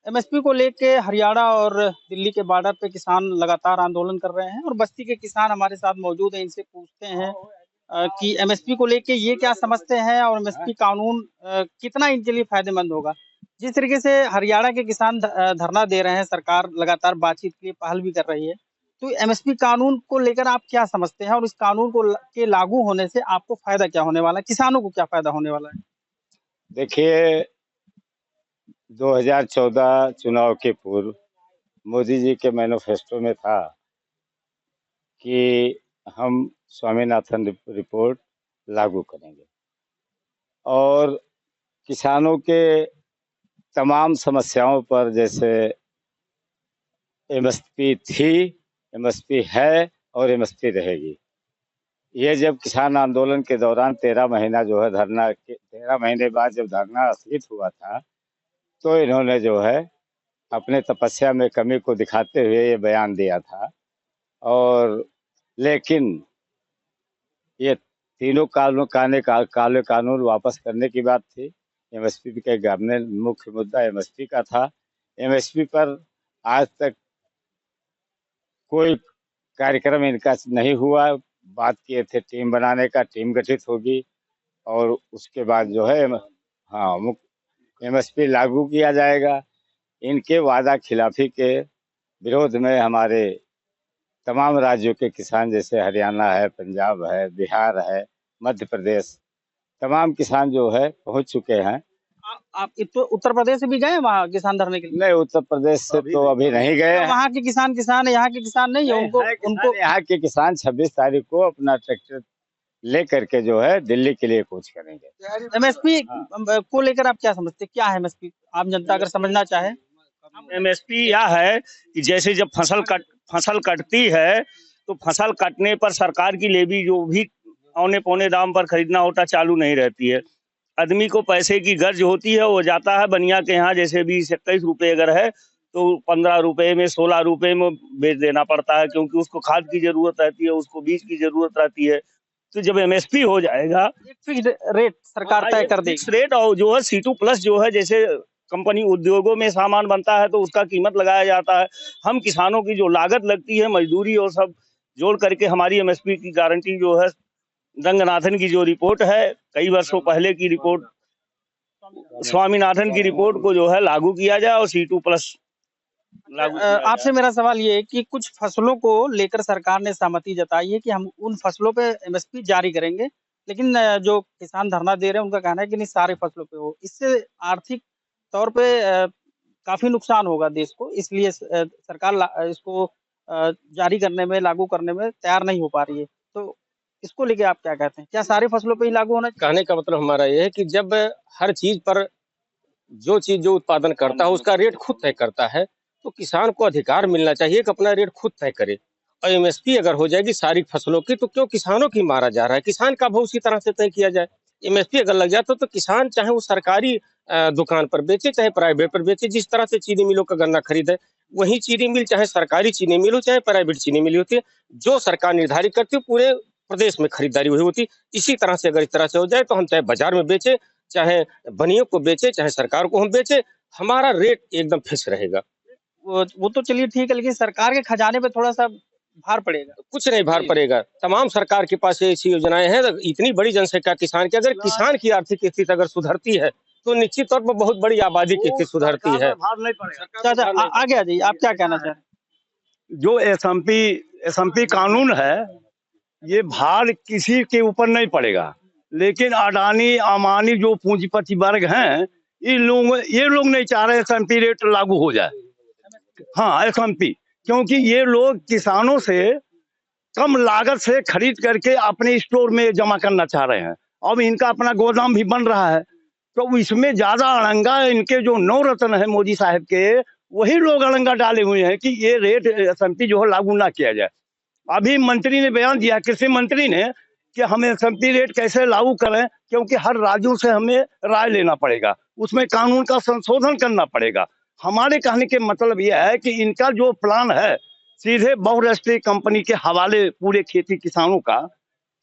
MSP को लेके हरियाणा और दिल्ली के बॉर्डर पे किसान लगातार आंदोलन कर रहे हैं और बस्ती के किसान हमारे साथ मौजूद हैं। इनसे पूछते हैं कि एमएसपी को लेके ये क्या समझते हैं और एमएसपी कानून कितना इनके लिए फायदेमंद होगा। जिस तरीके से हरियाणा के किसान धरना दे रहे हैं, सरकार लगातार बातचीत के लिए पहल भी कर रही है, तो एमएसपी कानून को लेकर आप क्या समझते हैं और इस कानून को के लागू होने से आपको फायदा क्या होने वाला है, किसानों को क्या फायदा होने वाला है? देखिए, 2014 चुनाव के पूर्व मोदी जी के मैनिफेस्टो में था कि हम स्वामीनाथन रिपोर्ट लागू करेंगे और किसानों के तमाम समस्याओं पर, जैसे एमएसपी थी, एमएसपी है और एमएसपी रहेगी। ये जब किसान आंदोलन के दौरान 13 महीना जो है धरना के 13 महीने बाद जब धरना स्थगित हुआ था, तो इन्होंने जो है अपने तपस्या में कमी को दिखाते हुए ये बयान दिया था। और लेकिन ये तीनों काले कानून वापस करने की बात थी। एमएसपी के गवर्नर मुख्य मुद्दा एमएसपी का था। एमएसपी पर आज तक कोई कार्यक्रम इनका नहीं हुआ। बात किए थे टीम बनाने का, टीम गठित होगी और उसके बाद जो है हाँ एमएसपी लागू किया जाएगा। इनके वादा खिलाफी के विरोध में हमारे तमाम राज्यों के किसान, जैसे हरियाणा है, पंजाब है, बिहार है, मध्य प्रदेश, तमाम किसान जो है पहुंच चुके हैं। आप उत्तर प्रदेश से भी गए वहाँ किसान धरने के लिए? नहीं, उत्तर प्रदेश से तो अभी नहीं गए। वहाँ के किसान है, यहाँ के किसान नहीं है। उनको यहाँ के किसान 26 तारीख को अपना ट्रैक्टर ले करके जो है दिल्ली के लिए कूच करेंगे। एमएसपी को लेकर आप क्या समझते हैं? क्या है एमएसपी, आम जनता अगर समझना चाहे? एमएसपी यह है कि जैसे जब फसल कटती है तो फसल कटने पर सरकार की लेवी जो भी औने पौने दाम पर खरीदना होता चालू नहीं रहती है। आदमी को पैसे की गर्ज होती है, वो जाता है बनिया के यहाँ, जैसे 20-21 रुपए अगर है तो 15 रुपए में 16 रुपए में बेच देना पड़ता है, क्योंकि उसको खाद की जरूरत रहती है, उसको बीज की जरूरत रहती है। तो जब एमएसपी हो जाएगा, एक फिक्स्ड रेट सरकार तय कर देगी। फिक्स रेट और जो है C2+ जो है, जैसे कंपनी उद्योगों में सामान बनता है तो उसका कीमत लगाया जाता है। हम किसानों की जो लागत लगती है, मजदूरी और सब जोड़ करके हमारी एमएसपी की गारंटी जो है, रंगनाथन की जो रिपोर्ट है, कई वर्षों पहले की रिपोर्ट, स्वामीनाथन की रिपोर्ट को जो है लागू किया जाए और C2+ लागू। आपसे मेरा सवाल ये है कि कुछ फसलों को लेकर सरकार ने सहमति जताई है कि हम उन फसलों पे एमएसपी जारी करेंगे, लेकिन जो किसान धरना दे रहे हैं उनका कहना है कि नहीं, सारे फसलों पे हो। इससे आर्थिक तौर पे काफी नुकसान होगा देश को, इसलिए सरकार इसको जारी करने में, लागू करने में तैयार नहीं हो पा रही है। तो इसको लेके आप क्या कहते हैं? क्या सारी फसलों पे ही लागू होना चाहिए? कहने का मतलब हमारा ये है कि जब हर चीज पर जो चीज जो उत्पादन करता है उसका रेट खुद तय करता है, तो किसान को अधिकार मिलना चाहिए कि अपना रेट खुद तय करे। और एमएसपी अगर हो जाएगी सारी फसलों की, तो क्यों किसानों की मारा जा रहा है? किसान का भाव उसी तरह से तय किया जाए। एमएसपी अगर लग जाता तो किसान चाहे वो सरकारी दुकान पर बेचे, चाहे प्राइवेट पर बेचे। जिस तरह से चीनी मिलों का गन्ना खरीदे, वही चीनी मिल, चाहे सरकारी चीनी मिल हो चाहे प्राइवेट चीनी मिल होती है, जो सरकार निर्धारित करती है पूरे प्रदेश में खरीदारी हुई होती। इसी तरह से अगर इस तरह से हो जाए तो हम चाहे बाजार में बेचे, चाहे बनियों को बेचे, चाहे सरकार को हम बेचे, हमारा रेट एकदम फिक्स रहेगा। वो तो चलिए ठीक है, लेकिन सरकार के खजाने पे थोड़ा सा भार पड़ेगा। कुछ नहीं भार पड़ेगा। तमाम सरकार के पास ऐसी योजनाएं हैं। इतनी बड़ी जनसंख्या किसान की, अगर किसान की आर्थिक स्थिति अगर सुधरती है तो निश्चित तौर पर बहुत बड़ी आबादी की स्थिति सुधरती है। आगे आ जाइए, आप क्या कहना चाह रहे हैं? जो एसएमपी कानून है, ये भार किसी के ऊपर नहीं पड़ेगा, लेकिन अडानी अमानी जो पूंजीपति वर्ग हैं, ये लोग नहीं चाह रहे एसएमपी रेट लागू हो जाए। हाँ, एसएमपी, क्योंकि ये लोग किसानों से कम लागत से खरीद करके अपने स्टोर में जमा करना चाह रहे हैं। अब इनका अपना गोदाम भी बन रहा है, तो इसमें ज्यादा अड़ंगा इनके जो नवरत्न है मोदी साहब के, वही लोग अड़ंगा डाले हुए हैं कि ये रेट एसएमपी जो है लागू ना किया जाए। अभी मंत्री ने बयान दिया, कृषि मंत्री ने, कि हम एसएमपी रेट कैसे लागू करें, क्योंकि हर राज्यों से हमें राय लेना पड़ेगा, उसमें कानून का संशोधन करना पड़ेगा। हमारे कहने के मतलब यह है कि इनका जो प्लान है सीधे बहुराष्ट्रीय कंपनी के हवाले पूरे खेती किसानों का।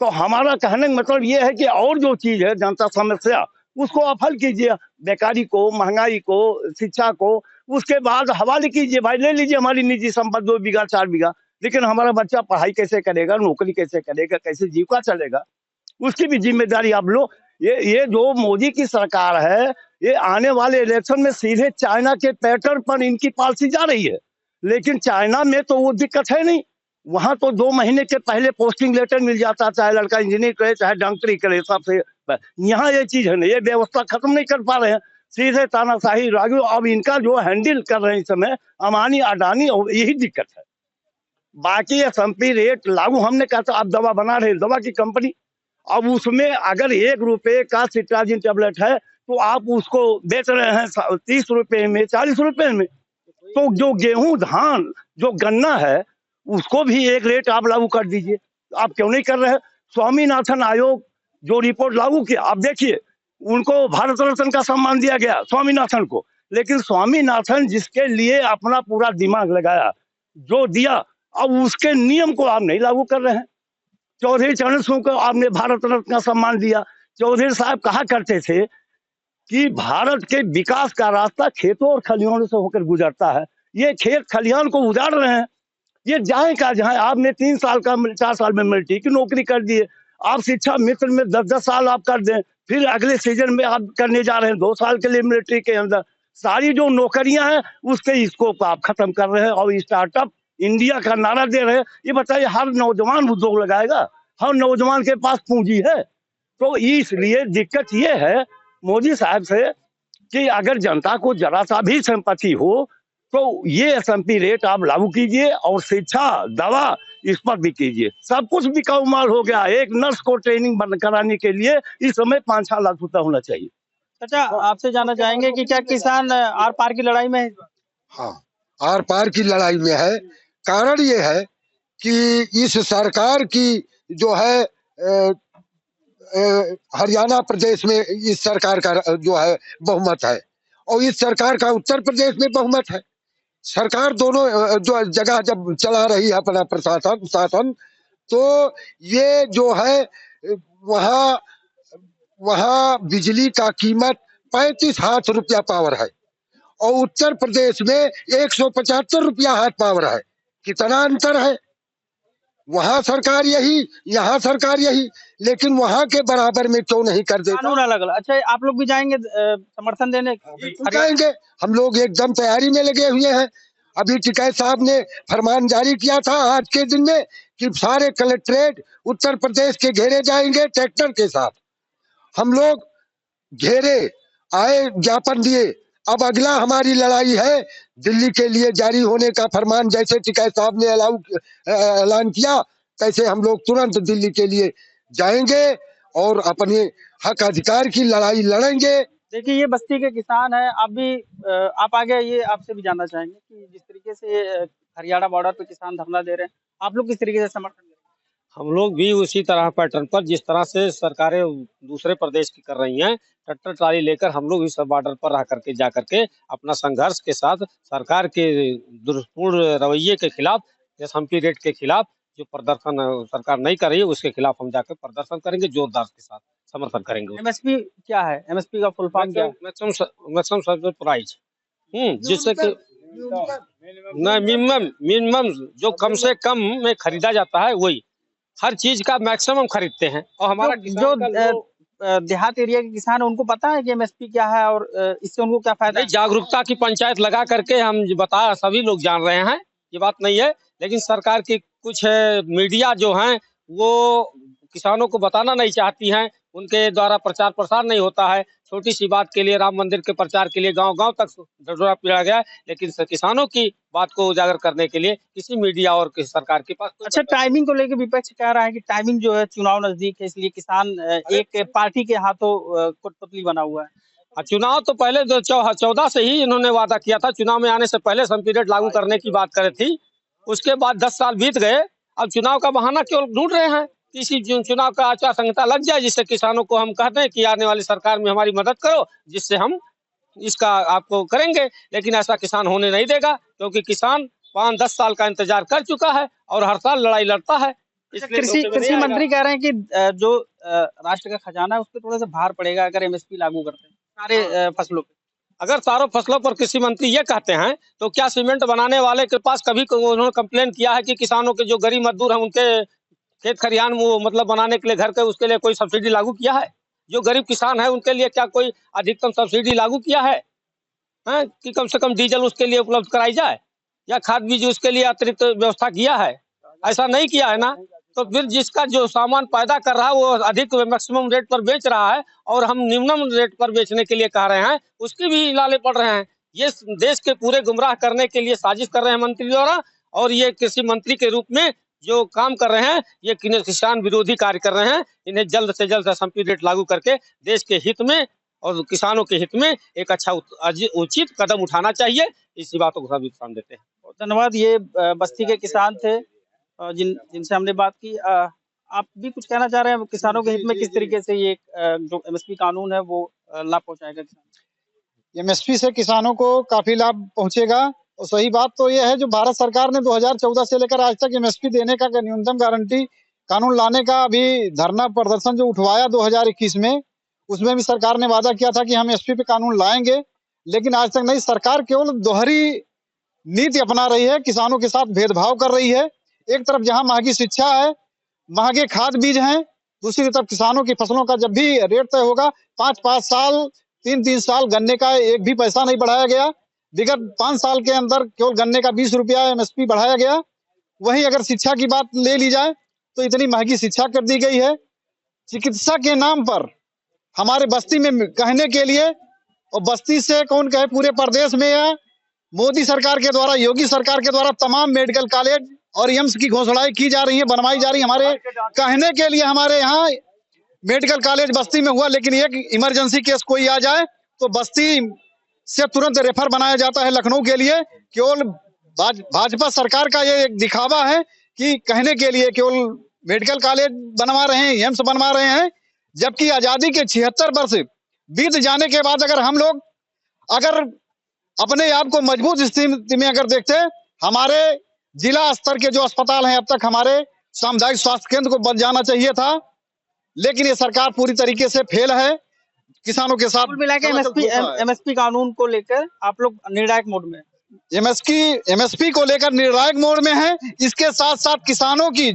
तो हमारा कहने का मतलब यह है कि और जो चीज है जनता समस्या, उसको आप हल कीजिए। बेकारी को, महंगाई को, शिक्षा को, उसके बाद हवाले कीजिए भाई, ले लीजिए हमारी निजी संपत्ति 2 बीघा 4 बीघा, लेकिन हमारा बच्चा पढ़ाई कैसे करेगा, नौकरी कैसे करेगा, कैसे जीविका चलेगा, उसकी भी जिम्मेदारी आप लो। ये जो मोदी की सरकार है, ये आने वाले इलेक्शन में सीधे चाइना के पैटर्न पर इनकी पॉलिसी जा रही है। लेकिन चाइना में तो वो दिक्कत है नहीं, वहां तो 2 महीने के पहले पोस्टिंग लेटर मिल जाता, चाहे लड़का इंजीनियर करे चाहे डॉक्टरी करे, सबसे। यहाँ ये चीज है नहीं, ये व्यवस्था खत्म नहीं कर पा रहे हैं, सीधे तानाशाही लागू। अब इनका जो हैंडल कर रहे हैं इस समय अमानी अडानी, यही दिक्कत है। बाकी SMP रेट लागू हमने कहा था, आप दवा बना रहे, दवा की कंपनी, अब उसमें अगर 1 रुपए का सिट्राजिन टेबलेट है तो आप उसको बेच रहे हैं 30 रुपए में, 40 रुपए में। तो जो गेहूं, धान, जो गन्ना है, उसको भी एक रेट आप लागू कर दीजिए। आप क्यों नहीं कर रहे हैं? स्वामीनाथन आयोग जो रिपोर्ट लागू किया, आप देखिए, उनको भारत रत्न का सम्मान दिया गया स्वामीनाथन को, लेकिन स्वामीनाथन जिसके लिए अपना पूरा दिमाग लगाया, जो दिया, अब उसके नियम को आप नहीं लागू कर रहे हैं। चौधरी चरण सिंह को आपने भारत रत्न का सम्मान दिया। चौधरी साहब कहा करते थे कि भारत के विकास का रास्ता खेतों और खलिहानों से होकर गुजरता है। ये खेत खलिहान को उजाड़ रहे हैं, ये जाए का जहां। आपने 3 साल का 4 साल में मिलिट्री की नौकरी कर दिए, आप शिक्षा मित्र में 10-10 साल आप कर दें, फिर अगले सीजन में आप करने जा रहे हैं 2 साल के लिए मिलिट्री के अंदर। सारी जो नौकरियां हैं उसके स्कोप आप खत्म कर रहे हैं और स्टार्टअप इंडिया का नारा दे रहे हैं। ये बताइए, हर नौजवान उद्योग लगाएगा? हर नौजवान के पास पूंजी है? तो इसलिए दिक्कत ये है मोदी साहब से कि अगर जनता को जरा सा भी सिंपैथी हो तो ये SMP रेट आप लागू कीजिए, और शिक्षा, दवा, इस पर भी कीजिए। सब कुछ बिकाऊ माल हो गया। एक नर्स को ट्रेनिंग कराने के लिए इस समय 5-6 लाख रुपया होना चाहिए। अच्छा, आपसे जानना चाहेंगे कि क्या किसान आर पार की लड़ाई में है? हाँ, आर पार की लड़ाई में है। कारण ये है कि इस सरकार की जो है हरियाणा प्रदेश में इस सरकार का जो है बहुमत है, और इस सरकार का उत्तर प्रदेश में बहुमत है। सरकार दोनों जो जगह जब चला रही है अपना प्रशासन शासन, तो ये जो है वहाँ बिजली का कीमत 35 हाथ रुपया पावर है, और उत्तर प्रदेश में 175 रुपया हाथ पावर है। कितना अंतर है? वहाँ सरकार यही, यहाँ सरकार यही, लेकिन वहाँ के बराबर में क्यों नहीं कर देता? कानून अलग अलग। अच्छा, आप लोग भी जाएंगे समर्थन देने? जाएंगे, हम लोग एकदम तैयारी में लगे हुए हैं। अभी टिकैत साहब ने फरमान जारी किया था आज के दिन में कि सारे कलेक्ट्रेट उत्तर प्रदेश के घेरे जाएंगे ट्रैक्टर के साथ। हम लोग घेरे आए, ज्ञापन दिए। अब अगला हमारी लड़ाई है दिल्ली के लिए जारी होने का फरमान। जैसे टिकैत साहब ने ऐलान किया, तैसे हम लोग तुरंत दिल्ली के लिए जाएंगे और अपने हक अधिकार की लड़ाई लड़ेंगे। देखिए, ये बस्ती के किसान हैं। आप भी आप आगे, ये आपसे भी जानना चाहेंगे कि जिस तरीके से हरियाणा बॉर्डर पे किसान धरना दे रहे हैं, आप लोग किस तरीके से समर्थन करें? हम लोग भी उसी तरह पैटर्न पर, जिस तरह से सरकारें दूसरे प्रदेश की कर रही हैं, ट्रैक्टर ट्राली लेकर हम लोग इस बॉर्डर पर रह करके जा करके अपना संघर्ष के साथ सरकार के दुर्पूर्ण रवैये के खिलाफ, SMP रेट के खिलाफ जो प्रदर्शन सरकार नहीं कर रही है, उसके खिलाफ हम जाकर प्रदर्शन करेंगे, जोरदार के साथ समर्थन करेंगे। MSP क्या है? MSP का फुल फॉर्म क्या है? मैक्सिमम सर्विस प्राइस, जिससे कि मिनिमम जो कम से कम में खरीदा जाता है, वही हर चीज का मैक्सिमम खरीदते हैं। और हमारा जो देहात एरिया के किसान है, उनको पता है कि MSP क्या है और इससे उनको क्या फायदा है? जागरूकता की पंचायत लगा करके हम बता, सभी लोग जान रहे हैं, ये बात नहीं है। लेकिन सरकार की कुछ मीडिया जो हैं वो किसानों को बताना नहीं चाहती हैं, उनके द्वारा प्रचार प्रसार नहीं होता है। छोटी सी बात के लिए, राम मंदिर के प्रचार के लिए गांव-गांव तक ढिढोरा पीटा गया, लेकिन किसानों की बात को उजागर करने के लिए किसी मीडिया और किसी सरकार के पास। अच्छा, टाइमिंग को लेकर विपक्ष कह रहा है कि टाइमिंग जो है, चुनाव नजदीक है, इसलिए किसान एक पार्टी के हाथों कठपुतली बना हुआ है। चुनाव तो पहले 14 से ही इन्होंने वादा किया था। चुनाव में आने से पहले SMP रेट लागू करने की बात करे थी। उसके बाद 10 साल बीत गए, अब चुनाव का बहाना क्यों ढूंढ रहे हैं? इसी चुनाव का आचार संहिता लग जाए, जिससे किसानों को हम कहते हैं कि आने वाली सरकार में हमारी मदद करो, जिससे हम इसका आपको करेंगे। लेकिन ऐसा किसान होने नहीं देगा, क्योंकि किसान 5-10 साल का इंतजार कर चुका है और हर साल लड़ाई लड़ता है। कृषि मंत्री कह रहे हैं कि जो राष्ट्र का खजाना है, उस पर थोड़ा सा भार पड़ेगा अगर MSP लागू करते हैं सारे फसलों पे। अगर चारों फसलों पर कृषि मंत्री ये कहते हैं तो क्या सीमेंट बनाने वाले के पास कभी उन्होंने कंप्लेन किया है कि किसानों के जो गरीब मजदूर हैं उनके खेत खलिहान वो मतलब बनाने के लिए घर के उसके लिए कोई सब्सिडी लागू किया है? जो गरीब किसान है उनके लिए क्या कोई अधिकतम सब्सिडी लागू किया है? कि कम से कम डीजल उसके लिए उपलब्ध कराई जाए या खाद बीज उसके लिए अतिरिक्त व्यवस्था किया है? ऐसा नहीं किया है ना। तो फिर जिसका जो सामान पैदा कर रहा है वो अधिक मैक्सिमम रेट पर बेच रहा है और हम निम्नम रेट पर बेचने के लिए कह रहे हैं, उसकी भी लाले पड़ रहे हैं। ये देश के पूरे गुमराह करने के लिए साजिश कर रहे हैं मंत्री द्वारा, और ये कृषि मंत्री के रूप में जो काम कर रहे हैं ये किसान विरोधी कार्य कर रहे हैं। इन्हें जल्द से जल्द एसएमपी रेट लागू करके देश के हित में और किसानों के हित में एक अच्छा उचित कदम उठाना चाहिए। इसी बातों को सभी ध्यान देते हैं। बहुत धन्यवाद। ये बस्ती के किसान थे जिनसे हमने बात की। आप भी कुछ कहना चाह रहे हैं? किसानों के हित में किस तरीके से ये जो एमएसपी कानून है वो लाभ पहुंचाएगा? एमएसपी से किसानों को काफी लाभ पहुंचेगा। और सही बात तो यह है जो भारत सरकार ने 2014 से लेकर आज तक एमएसपी देने का न्यूनतम गारंटी कानून लाने का अभी धरना प्रदर्शन जो उठवाया 2021 में, उसमें भी सरकार ने वादा किया था कि हम एमएसपी पे कानून लाएंगे, लेकिन आज तक नहीं। सरकार केवल दोहरी नीति अपना रही है, किसानों के साथ भेदभाव कर रही है। एक तरफ जहां महंगी शिक्षा है, महंगे खाद बीज हैं, दूसरी तरफ किसानों की फसलों का जब भी रेट तय होगा 5-5 साल 3-3 साल गन्ने का एक भी पैसा नहीं बढ़ाया गया। विगत 5 साल के अंदर केवल गन्ने का 20 रुपया एमएसपी बढ़ाया गया। वहीं अगर शिक्षा की बात ले ली जाए तो इतनी महंगी शिक्षा कर दी गई है। चिकित्सा के नाम पर हमारे बस्ती में कहने के लिए, और बस्ती से कौन कहे पूरे प्रदेश में, है मोदी सरकार के द्वारा, योगी सरकार के द्वारा तमाम मेडिकल कॉलेज और एम्स की घोषणाएं की जा रही है, बनवाई जा रही है। हमारे कहने के लिए हमारे यहाँ मेडिकल कॉलेज बस्ती में हुआ, लेकिन एक इमरजेंसी केस कोई आ जाए तो बस्ती से तुरंत रेफर बनाया जाता है लखनऊ के लिए। केवल भाजपा सरकार का ये एक दिखावा है कि कहने के लिए केवल मेडिकल कॉलेज बनवा रहे हैं, एम्स बनवा रहे हैं, जबकि आजादी के 76 वर्ष बीत जाने के बाद अगर हम लोग अपने आप को मजबूत स्थिति में अगर देखते, हमारे जिला स्तर के जो अस्पताल हैं अब तक हमारे सामुदायिक स्वास्थ्य केंद्र को बन जाना चाहिए था, लेकिन ये सरकार पूरी तरीके से फेल है किसानों के साथ। मिला के एमएसपी कानून को लेकर आप लोग निर्णायक मोड में? एमएसपी को लेकर निर्णायक मोड में है। इसके साथ साथ किसानों की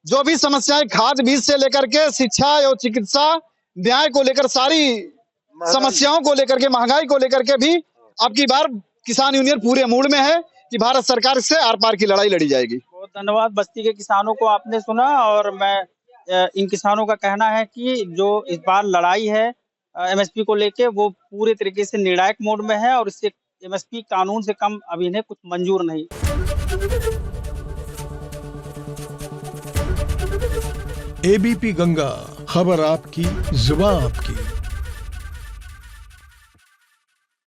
जो भी समस्याएं खाद बीज से लेकर के शिक्षा और चिकित्सा न्याय को लेकर, सारी समस्याओं को लेकर के, महंगाई को लेकर के भी अब की बार किसान यूनियन पूरे मूड में है कि भारत सरकार से आर पार की लड़ाई लड़ी जाएगी। बहुत धन्यवाद। बस्ती के किसानों को आपने सुना, और मैं इन किसानों का कहना है कि जो इस बार लड़ाई है एमएसपी को लेके वो पूरे तरीके से निर्णायक मोड में है, और इससे एमएसपी कानून से कम अभी इन्हें कुछ मंजूर नहीं। एबीपी गंगा, खबर आपकी, जुबान आपकी।